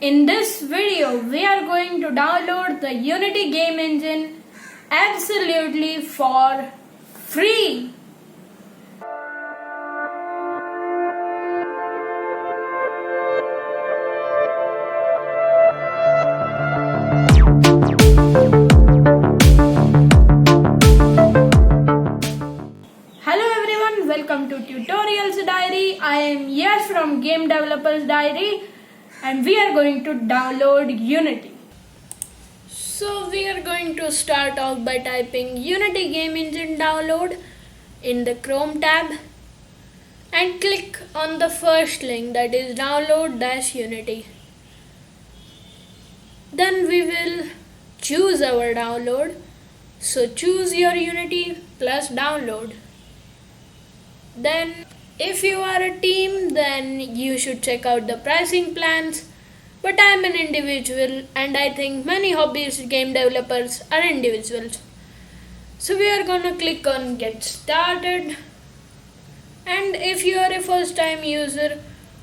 In this video, we are going to download the Unity game engine absolutely for free. Hello everyone, welcome to Tutorials Diary. I am Yash from Game Developers Diary and we are going to download Unity. So we are going to start off by typing Unity Game Engine Download in the Chrome tab and click on the first link, that is download-unity. Then we will choose our download. So choose your Unity plus download. Then if you are a team, then you should check out the pricing plans. But I am an individual and I think many hobbyist game developers are individuals. So we are gonna click on get started. And if you are a first time user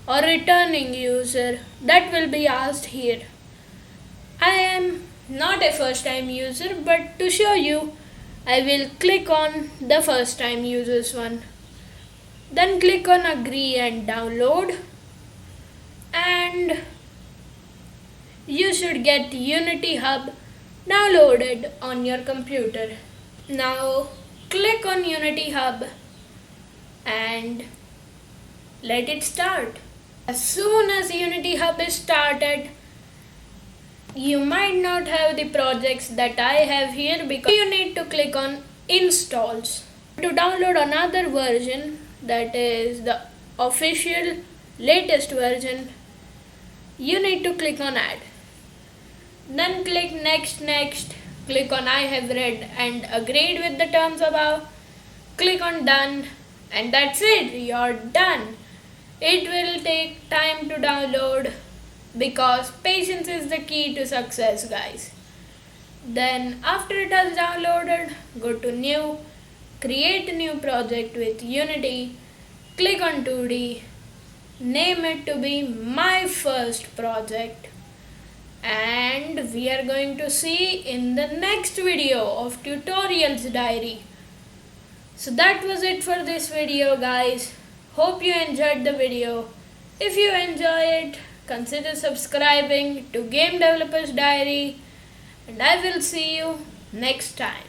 or returning user, that will be asked here. I am not a first time user, but to show you, I will click on the first time users one. Then click on agree and download, and you should get Unity Hub downloaded on your computer. Now click on Unity Hub and let it start. As soon as Unity Hub is started, you might not have the projects that I have here because you need to click on installs. To download another version, that is the official latest version, you need to click on add. Then click next, click on I have read and agreed with the terms above, click on done, and that's it, you're done. It will take time to download because patience is the key to success, guys. Then after it has downloaded, go to new, create a new project with Unity, click on 2D, name it to be my first project, and we are going to see in the next video of Tutorials Diary. So that was it for this video, guys. Hope you enjoyed the video. If you enjoy it, consider subscribing to Game Developers Diary, and I will see you next time.